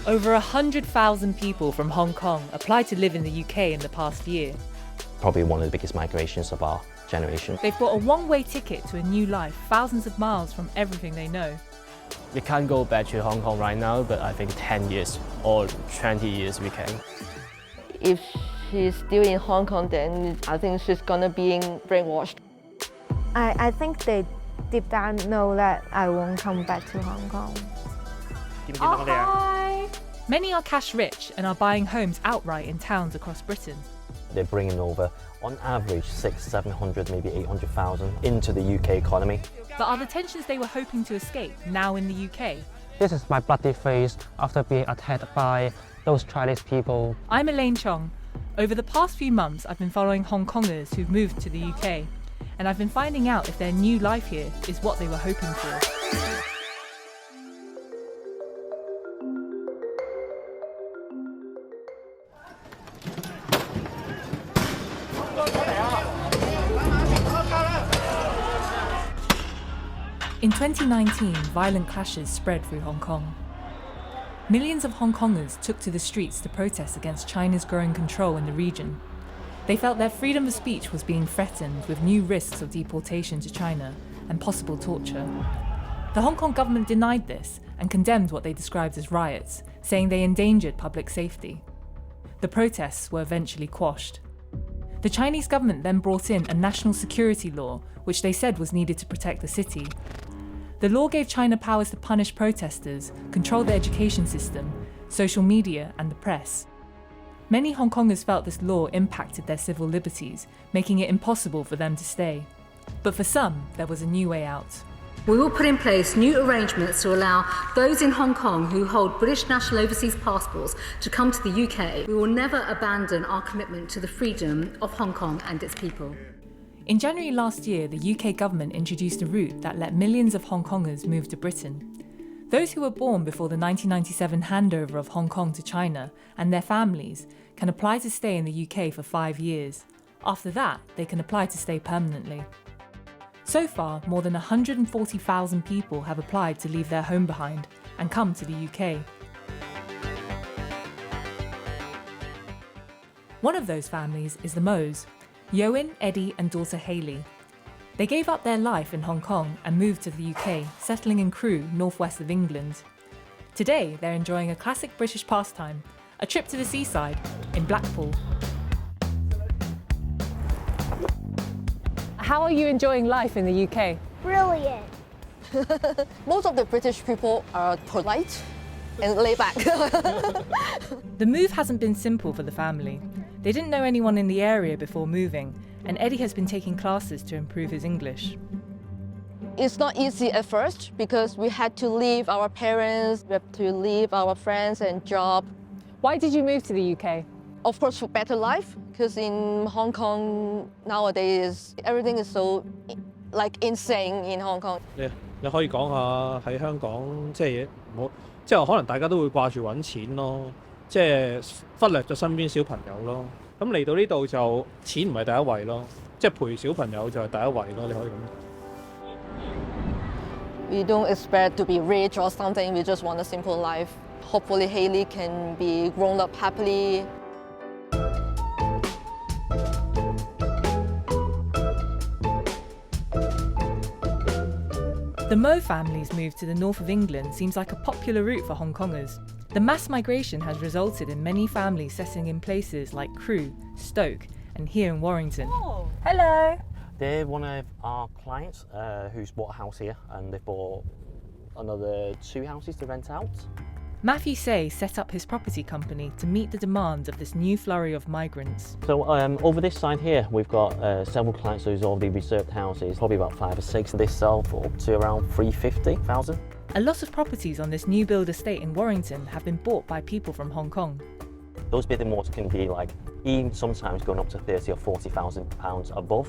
Over 100,000 people from Hong Kong applied to live in the UK in the past year. Probably one of the biggest migrations of our generation. They've bought a one-way ticket to a new life, thousands of miles from everything they know. We can't go back to Hong Kong right now, but I think 10 years or 20 years we can. If she's still in Hong Kong, then I think she's gonna be brainwashed. I think they deep down know that I won't come back to Hong Kong. Hi! Many are cash rich and are buying homes outright in towns across Britain. They're bringing over, on average, 700, maybe 800,000 into the UK economy. But are the tensions they were hoping to escape now in the UK? This is my bloody face after being attacked by those Chinese people. I'm Elaine Chong. Over the past few months, I've been following Hong Kongers who've moved to the UK, and I've been finding out if their new life here is what they were hoping for. In 2019, violent clashes spread through Hong Kong. Millions of Hong Kongers took to the streets to protest against China's growing control in the region. They felt their freedom of speech was being threatened with new risks of deportation to China and possible torture. The Hong Kong government denied this and condemned what they described as riots, saying they endangered public safety. The protests were eventually quashed. The Chinese government then brought in a national security law, which they said was needed to protect the city. The law gave China powers to punish protesters, control the education system, social media, and the press. Many Hong Kongers felt this law impacted their civil liberties, making it impossible for them to stay. But for some, there was a new way out. We will put in place new arrangements to allow those in Hong Kong who hold British national overseas passports to come to the UK. We will never abandon our commitment to the freedom of Hong Kong and its people. In January last year, the UK government introduced a route that let millions of Hong Kongers move to Britain. Those who were born before the 1997 handover of Hong Kong to China and their families can apply to stay in the UK for 5 years. After that, they can apply to stay permanently. So far, more than 140,000 people have applied to leave their home behind and come to the UK. One of those families is the Moes, Yoan, Eddie and daughter Hayley. They gave up their life in Hong Kong and moved to the UK, settling in Crewe, northwest of England. Today, they're enjoying a classic British pastime, a trip to the seaside in Blackpool. How are you enjoying life in the UK? Brilliant. Most of the British people are polite and laid back. The move hasn't been simple for the family. They didn't know anyone in the area before moving, and Eddie has been taking classes to improve his English. It's not easy at first because we had to leave our parents, we have to leave our friends and job. Why did you move to the UK? Of course, for better life, because in Hong Kong nowadays, everything is so insane in Hong Kong. 你可以講下喺香港即係可能大家都會掛住揾錢咯，即係忽略咗身邊小朋友咯。咁嚟到呢度就錢唔係第一位咯，即係陪小朋友就係第一位咯，你可以咁。We don't expect to be rich or something, we just want a simple life. Hopefully Hayley can be grown up happily. The Mo family's move to the north of England seems like a popular route for Hong Kongers. The mass migration has resulted in many families settling in places like Crewe, Stoke, and here in Warrington. Oh, hello. They're one of our clients who's bought a house here, and they've bought another 2 houses to rent out. Matthew Say set up his property company to meet the demands of this new flurry of migrants. So over this side here, we've got several clients who's already reserved houses, probably about 5 or 6. They sell for up to around 350,000. A lot of properties on this new build estate in Warrington have been bought by people from Hong Kong. Those bidding wars can be even sometimes going up to 30 or 40,000 pounds above.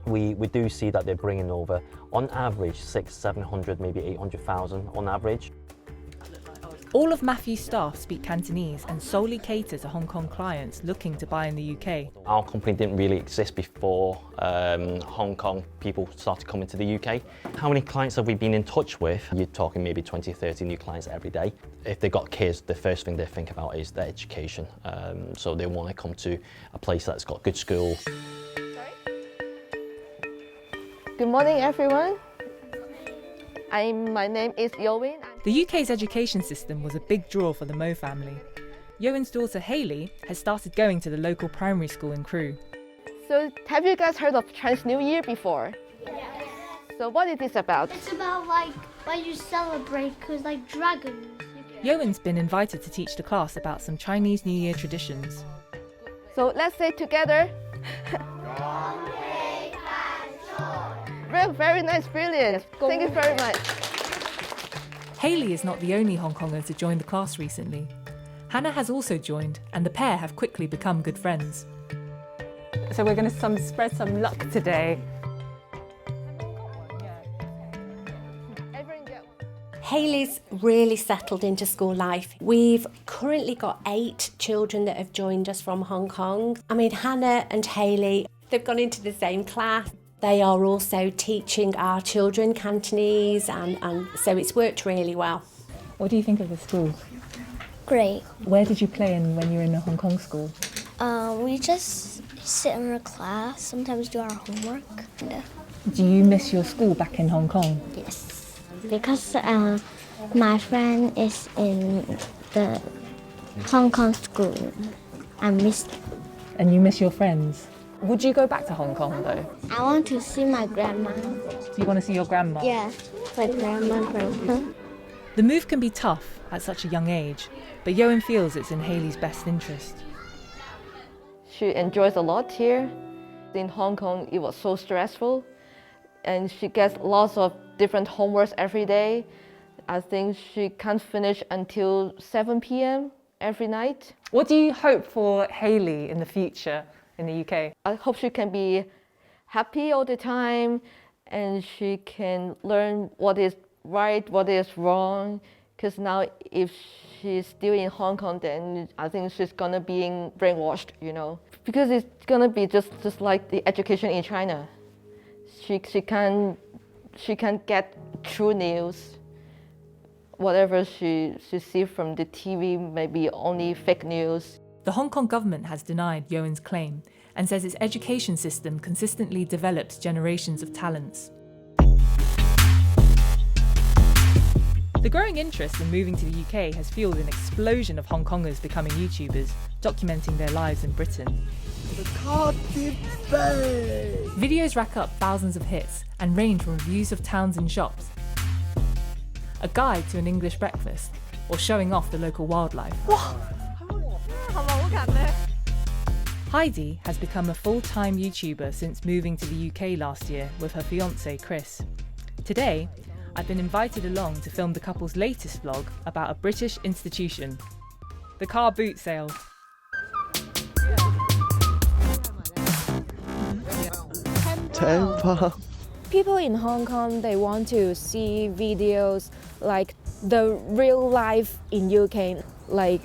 We do see that they're bringing over, on average, 700, maybe 800,000 on average. All of Matthew's staff speak Cantonese and solely cater to Hong Kong clients looking to buy in the UK. Our company didn't really exist before Hong Kong people started coming to the UK. How many clients have we been in touch with? You're talking maybe 20, 30 new clients every day. If they've got kids, the first thing they think about is their education. So they want to come to a place that's got good school. Good morning, everyone. My name is Yowen. The UK's education system was a big draw for the Mo family. Yowen's daughter Hayley has started going to the local primary school in Crewe. So, have you guys heard of Chinese New Year before? Yes. So, what is this about? It's about like when you celebrate, because like dragons. Yowen's been invited to teach the class about some Chinese New Year traditions. So, let's say together. Very nice, brilliant. Thank you very much. Hayley is not the only Hong Konger to join the class recently. Hannah has also joined, and the pair have quickly become good friends. So we're going to spread some luck today. Hayley's really settled into school life. We've currently got 8 children that have joined us from Hong Kong. I mean, Hannah and Hayley, they've gone into the same class. They are also teaching our children Cantonese, and so it's worked really well. What do you think of the school? Great. Where did you play in when you were in the Hong Kong school? We just sit in our class, sometimes do our homework. Do you miss your school back in Hong Kong? Yes, because my friend is in the Hong Kong school. I miss them. And you miss your friends? Would you go back to Hong Kong though? I want to see my grandma. Do you want to see your grandma? Yeah, my grandma. The move can be tough at such a young age, but Yowen feels it's in Hayley's best interest. She enjoys a lot here. In Hong Kong, it was so stressful, and she gets lots of different homeworks every day. I think she can't finish until 7 p.m. every night. What do you hope for Hayley in the future in the UK? I hope she can be happy all the time, and she can learn what is right, what is wrong. Because now if she's still in Hong Kong, then I think she's gonna be brainwashed, you know. Because it's gonna be just like the education in China. She can't get true news. Whatever she sees from the TV may be only fake news. The Hong Kong government has denied Yowen's claim and says its education system consistently develops generations of talents. The growing interest in moving to the UK has fueled an explosion of Hong Kongers becoming YouTubers, documenting their lives in Britain. Videos rack up thousands of hits and range from reviews of towns and shops, a guide to an English breakfast, or showing off the local wildlife. Heidi has become a full-time YouTuber since moving to the UK last year with her fiancé Chris. Today, I've been invited along to film the couple's latest vlog about a British institution, the car boot sale. People in Hong Kong, they want to see videos like the real life in UK, like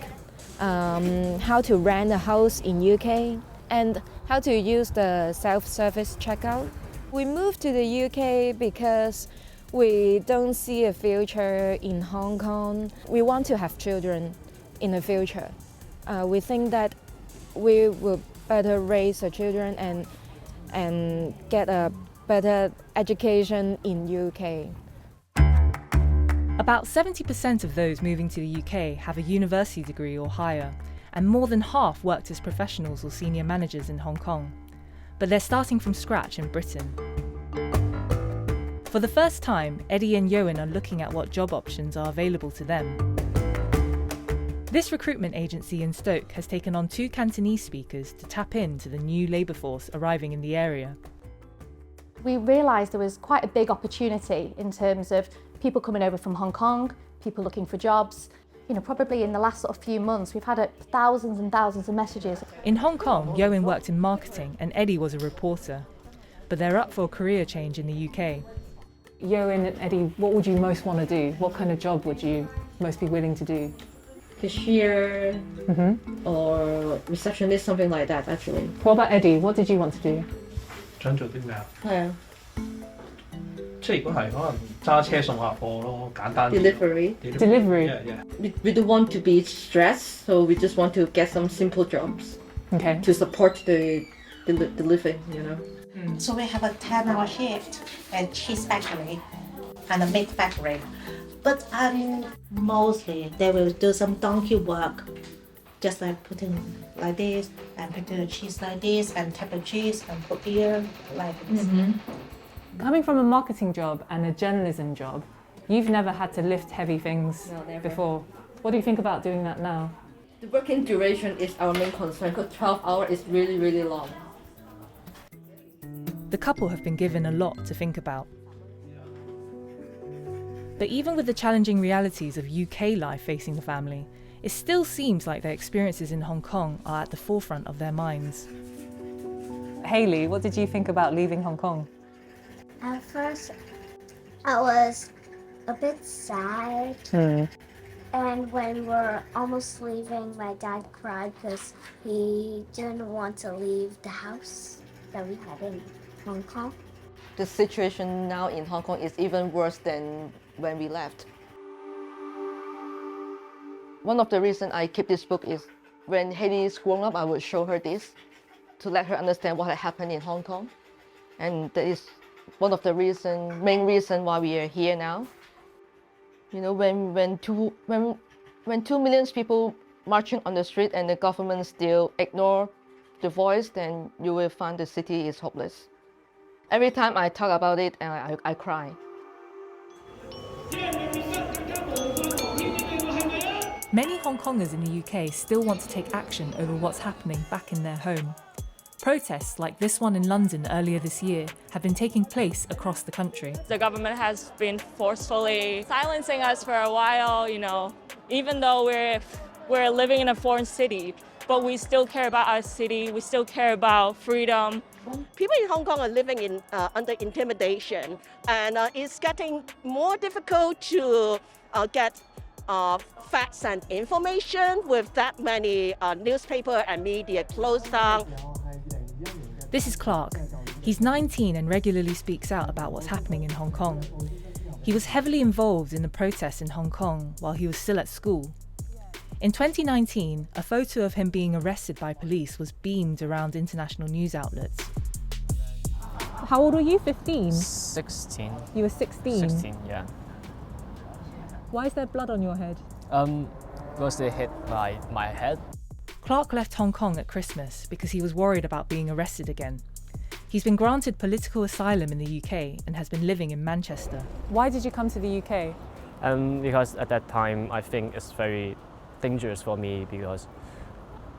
how to rent a house in UK and how to use the self-service checkout. We moved to the UK because we don't see a future in Hong Kong. We want to have children in the future. We think that we will better raise our children and get a better education in UK. About 70% of those moving to the UK have a university degree or higher, and more than half worked as professionals or senior managers in Hong Kong. But they're starting from scratch in Britain. For the first time, Eddie and Yowen are looking at what job options are available to them. This recruitment agency in Stoke has taken on 2 Cantonese speakers to tap into the new labour force arriving in the area. We realised there was quite a big opportunity in terms of people coming over from Hong Kong, people looking for jobs. You know, probably in the last sort of few months, we've had thousands and thousands of messages. In Hong Kong, Yowen worked in marketing and Eddie was a reporter. But they're up for a career change in the UK. Yoan and Eddie, what would you most want to do? What kind of job would you most be willing to do? Cashier or receptionist, something like that actually. What about Eddie? What did you want to do? 想做啲咩啊？係啊即係如果係可能揸車送下貨咯，簡單啲。 Delivery. Yeah, yeah. We don't want to be stressed, so we just want to get some simple jobs. Okay. To support the living, you know. So we have a 10-hour shift and cheese factory and a meat factory. But mostly they will do some donkey work, just like putting like this and putting the cheese like this and tap the cheese and put here like this. Coming from a marketing job and a journalism job, you've never had to lift heavy things before. What do you think about doing that now? The working duration is our main concern because 12 hours is really, really long. The couple have been given a lot to think about. But even with the challenging realities of UK life facing the family, it still seems like their experiences in Hong Kong are at the forefront of their minds. Hayley, what did you think about leaving Hong Kong? At first, I was a bit sad. And when we were almost leaving, my dad cried because he didn't want to leave the house that we had in Hong Kong. The situation now in Hong Kong is even worse than when we left. One of the reasons I keep this book is when Hayley is grown up, I will show her this to let her understand what had happened in Hong Kong. And that is one of the main reason why we are here now. You know, when 2 million people marching on the street and the government still ignore the voice, then you will find the city is hopeless. Every time I talk about it, I cry. Many Hong Kongers in the UK still want to take action over what's happening back in their home. Protests like this one in London earlier this year have been taking place across the country. The government has been forcefully silencing us for a while, you know, even though we're living in a foreign city, but we still care about our city, we still care about freedom. People in Hong Kong are living under intimidation, and it's getting more difficult to get facts and information with that many newspaper and media closed down. This is Clark. He's 19 and regularly speaks out about what's happening in Hong Kong. He was heavily involved in the protests in Hong Kong while he was still at school. In 2019, a photo of him being arrested by police was beamed around international news outlets. How old were you? 15? 16. You were 16? 16, yeah. Why is there blood on your head? Because they hit my head. Clark left Hong Kong at Christmas because he was worried about being arrested again. He's been granted political asylum in the UK and has been living in Manchester. Why did you come to the UK? Because at that time I think it's very dangerous for me because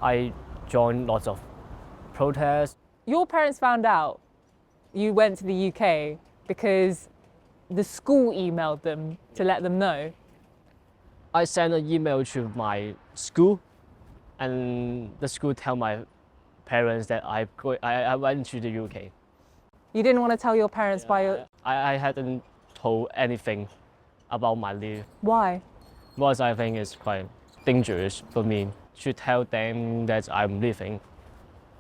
I joined lots of protests. Your parents found out you went to the UK because the school emailed them to let them know. I sent an email to my school, and the school tell my parents that I went to the UK. You didn't want to tell your parents by your... I hadn't told anything about my leave. Why? Because I think it's quite dangerous for me to tell them that I'm leaving.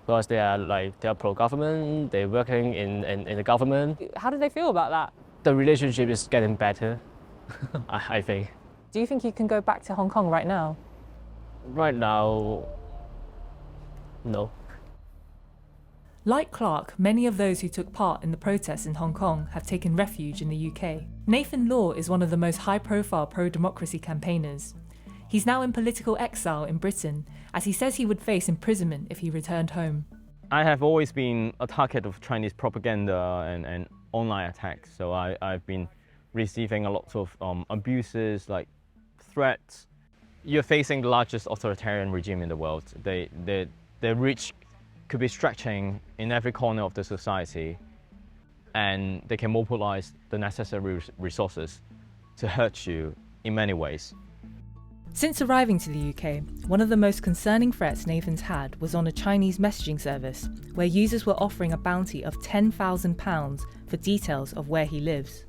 Because they are pro-government, they're working in the government. How do they feel about that? The relationship is getting better, I think. Do you think you can go back to Hong Kong right now? Right now, no. Like Clark, many of those who took part in the protests in Hong Kong have taken refuge in the UK. Nathan Law is one of the most high-profile pro-democracy campaigners. He's now in political exile in Britain, as he says he would face imprisonment if he returned home. I have always been a target of Chinese propaganda and online attacks, so I've been receiving a lot of abuses, like threats. You're facing the largest authoritarian regime in the world. Their reach could be stretching in every corner of the society, and they can mobilize the necessary resources to hurt you in many ways. Since arriving to the UK, one of the most concerning threats Nathan's had was on a Chinese messaging service, where users were offering a bounty of £10,000 for details of where he lives.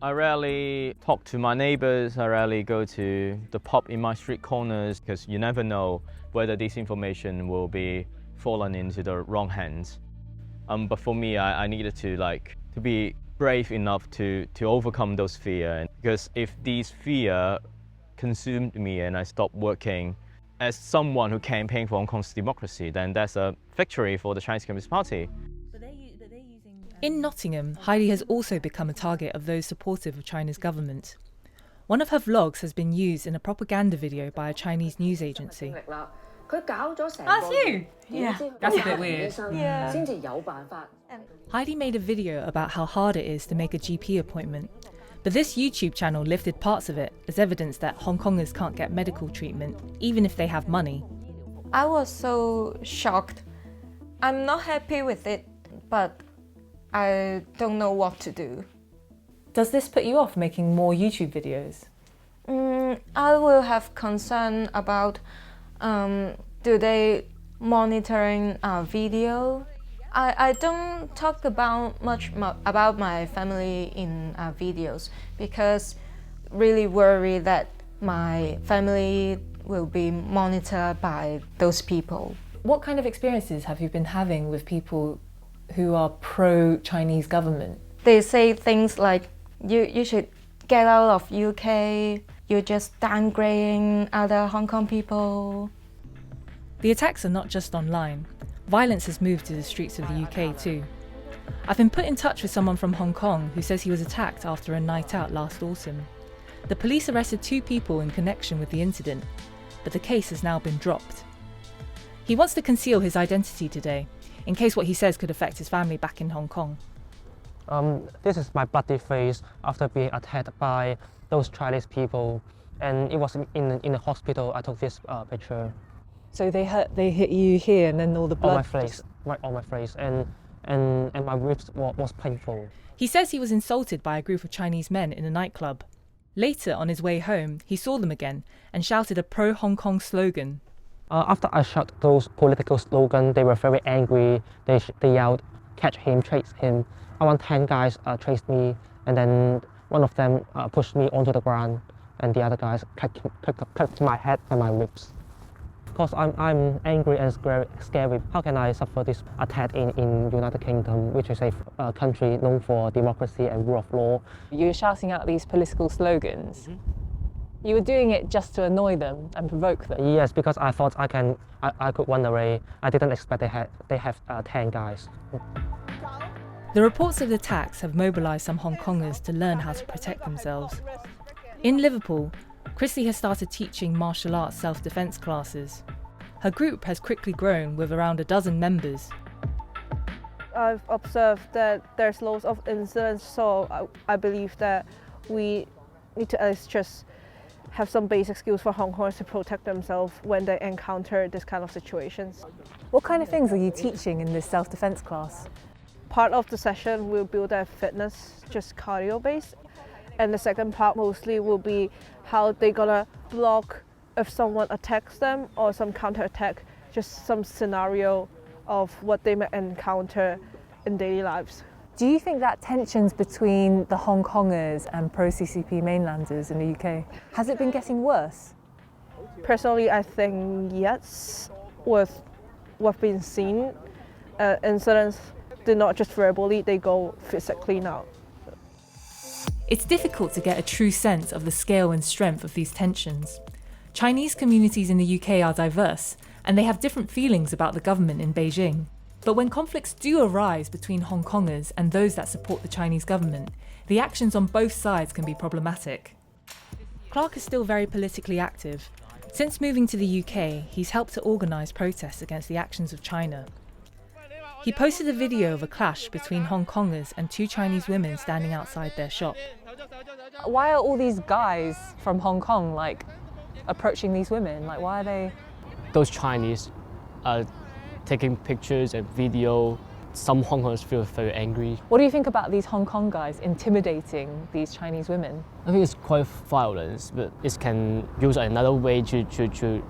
I rarely talk to my neighbors, I rarely go to the pub in my street corners because you never know whether this information will be fallen into the wrong hands. But for me, I needed to be brave enough to overcome those fears, because if these fears consumed me and I stopped working as someone who campaigned for Hong Kong's democracy, then that's a victory for the Chinese Communist Party. In Nottingham, Heidi has also become a target of those supportive of China's government. One of her vlogs has been used in a propaganda video by a Chinese news agency. That's you? Yeah. That's a bit weird. Yeah. Heidi made a video about how hard it is to make a GP appointment, but this YouTube channel lifted parts of it as evidence that Hong Kongers can't get medical treatment, even if they have money. I was so shocked. I'm not happy with it, but I don't know what to do. Does this put you off making more YouTube videos? I will have concern about do they monitoring our video? I don't talk about much about my family in our videos because really worry that my family will be monitored by those people. What kind of experiences have you been having with people who are pro-Chinese government? They say things like, you should get out of UK, you're just downgrading other Hong Kong people. The attacks are not just online. Violence has moved to the streets of the UK too. I've been put in touch with someone from Hong Kong who says he was attacked after a night out last autumn. The police arrested 2 people in connection with the incident, but the case has now been dropped. He wants to conceal his identity today, in case what he says could affect his family back in Hong Kong. This is my bloody face after being attacked by those Chinese people, and it was in the hospital I took this picture. So they hit you here, and then all the blood. On my face, right on my face, and my ribs was painful. He says he was insulted by a group of Chinese men in a nightclub. Later, on his way home, he saw them again and shouted a pro-Hong Kong slogan. After I shouted those political slogans, they were very angry. They yelled, "Catch him, chase him." Around 10 guys chased me, and then one of them pushed me onto the ground, and the other guys cut my head and my ribs. Because I'm angry and scared. How can I suffer this attack in United Kingdom, which is a country known for democracy and rule of law? You were shouting out these political slogans. You were doing it just to annoy them and provoke them. Yes, because I thought I could run away. I didn't expect they have 10 guys. The reports of the attacks have mobilised some Hong Kongers to learn how to protect themselves. In Liverpool, Chrissy has started teaching martial arts self-defence classes. Her group has quickly grown with around a dozen members. I've observed that there's lots of incidents, so I believe that we need to at least just have some basic skills for Hong Kongers to protect themselves when they encounter this kind of situations. What kind of things are you teaching in this self-defence class? Part of the session will build their fitness, just cardio based. And the second part mostly will be how they're gonna block if someone attacks them or some counter-attack, just some scenario of what they may encounter in daily lives. Do you think that tensions between the Hong Kongers and pro-CCP mainlanders in the UK, has it been getting worse? Personally, I think yes. With what's been seen, incidents, they're not just verbally, they go physically now. It's difficult to get a true sense of the scale and strength of these tensions. Chinese communities in the UK are diverse, and they have different feelings about the government in Beijing. But when conflicts do arise between Hong Kongers and those that support the Chinese government, the actions on both sides can be problematic. Clark is still very politically active. Since moving to the UK, he's helped to organise protests against the actions of China. He posted a video of a clash between Hong Kongers and 2 Chinese women standing outside their shop. Why are all these guys from Hong Kong approaching these women? Why are they? Those Chinese are taking pictures and video. Some Hong Kongers feel very angry. What do you think about these Hong Kong guys intimidating these Chinese women? I think it's quite violence, but it can use another way to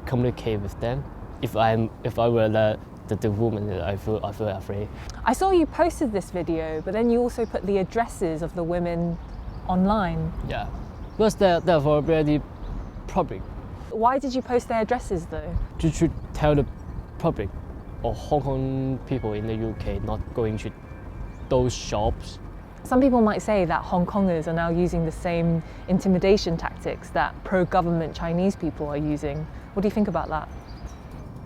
communicate with them. If I were the woman, I feel afraid. I saw you posted this video, but then you also put the addresses of the women online? Yeah, because they're already public. Why did you post their addresses though? To tell the public or Hong Kong people in the UK not going to those shops. Some people might say that Hong Kongers are now using the same intimidation tactics that pro-government Chinese people are using. What do you think about that?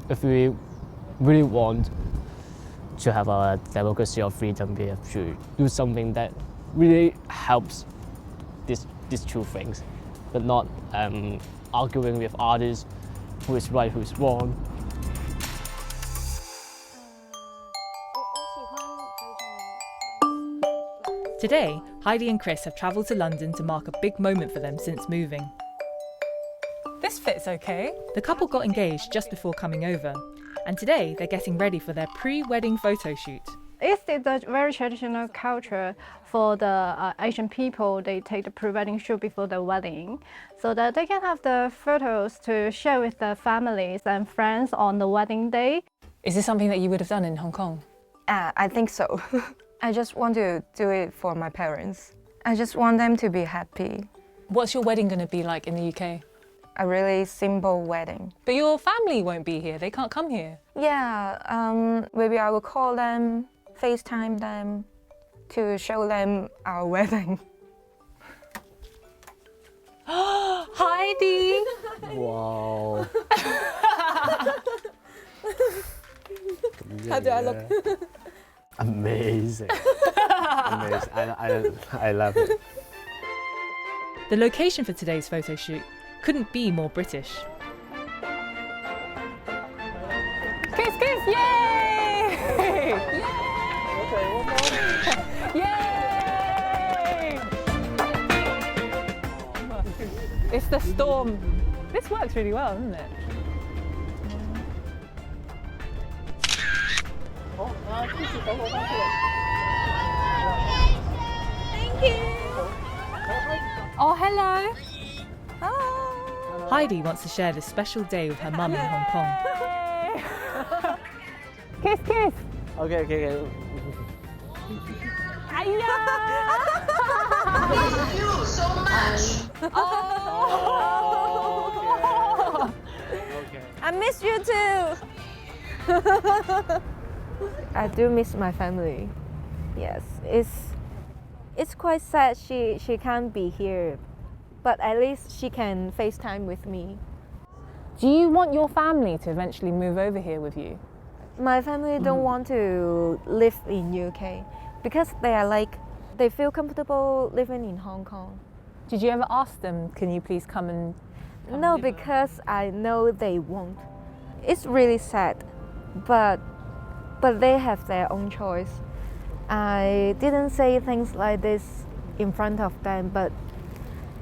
If we really want to have a democracy or freedom, we have to do something that really helps these two things, but not arguing with others who is right, who is wrong. Today, Heidi and Chris have travelled to London to mark a big moment for them since moving. This fits okay. The couple got engaged just before coming over, and today they're getting ready for their pre-wedding photo shoot. It's the very traditional culture for the Asian people. They take the pre-wedding shoot before the wedding so that they can have the photos to share with their families and friends on the wedding day. Is this something that you would have done in Hong Kong? I think so. I just want to do it for my parents. I just want them to be happy. What's your wedding going to be like in the UK? A really simple wedding. But your family won't be here, they can't come here. Yeah, maybe I will call them, FaceTime them to show them our wedding. Heidi! Wow. How do I look? Amazing. Amazing. I love it. The location for today's photo shoot couldn't be more British. Kiss, kiss, yay! Yay! Okay, one more. Yay! It's the storm. This works really well, doesn't it? Thank you. Oh, hello. Hello. Heidi wants to share this special day with her mum in Hong Kong. Kiss, kiss. Okay. Thank you so much. I miss you too. I do miss my family. Yes, it's quite sad she can't be here, but at least she can FaceTime with me. Do you want your family to eventually move over here with you? My family don't want to live in UK because they feel comfortable living in Hong Kong. Did you ever ask them, can you please come and No, because I know they won't. It's really sad, but they have their own choice. I didn't say things like this in front of them, but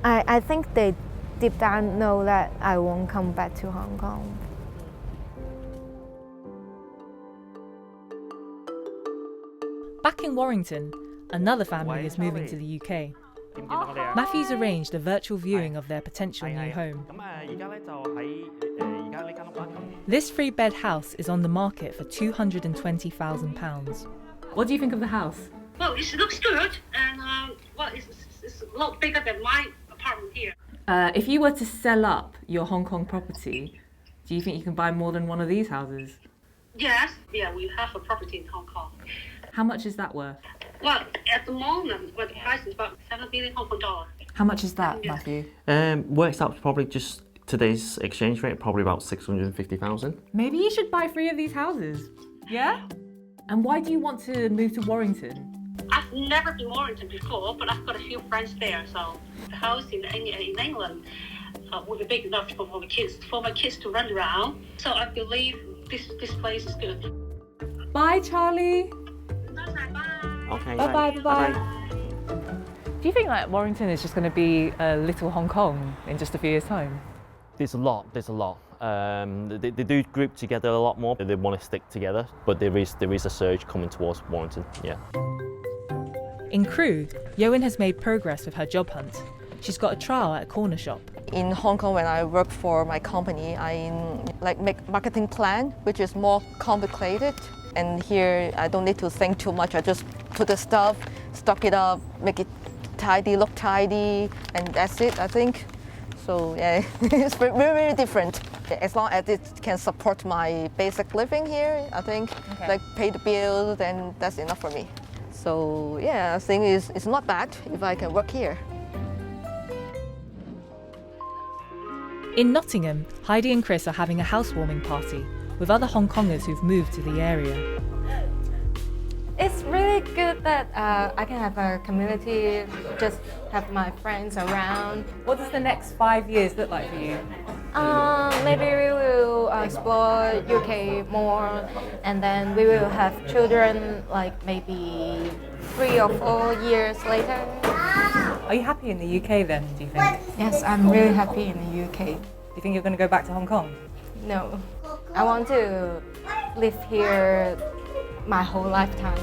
I think they deep down know that I won't come back to Hong Kong. Back in Warrington, another family is moving to the UK. Matthew's arranged a virtual viewing of their potential new home. This 3-bed house is on the market for £220,000. What do you think of the house? Well, it looks good, and it's a lot bigger than my apartment here. If you were to sell up your Hong Kong property, do you think you can buy more than one of these houses? Yes, yeah, we have a property in Hong Kong. How much is that worth? Well, at the moment, the price is about 7 billion Hong Kong dollars. How much is that, Matthew? Works out to probably just today's exchange rate, probably about 650,000. Maybe you should buy 3 of these houses. Yeah? And why do you want to move to Warrington? I've never been Warrington before, but I've got a few friends there, so the house in England will be big enough for my kids to run around. So I believe this place is good. Bye, Charlie. Okay. Bye. Do you think like Warrington is just going to be a little Hong Kong in just a few years' time? There's a lot. They do group together a lot more. They want to stick together, but there is a surge coming towards Warrington, yeah. In Crewe, Yoan has made progress with her job hunt. She's got a trial at a corner shop. In Hong Kong, when I work for my company, I make marketing plan, which is more complicated. And here, I don't need to think too much. I just put the stuff, stock it up, make it tidy, look tidy, and that's it, I think. So yeah, it's very, very different. As long as it can support my basic living here, I think, like pay the bills, then that's enough for me. So yeah, I think it's not bad if I can work here. In Nottingham, Heidi and Chris are having a housewarming party with other Hong Kongers who've moved to the area. It's really good that I can have a community, just have my friends around. What does the next 5 years look like for you? Maybe we will explore UK more, and then we will have children like maybe 3 or 4 years later. Are you happy in the UK then, do you think? Yes, I'm really happy in the UK. Do you think you're going to go back to Hong Kong? No, I want to live here my whole lifetime.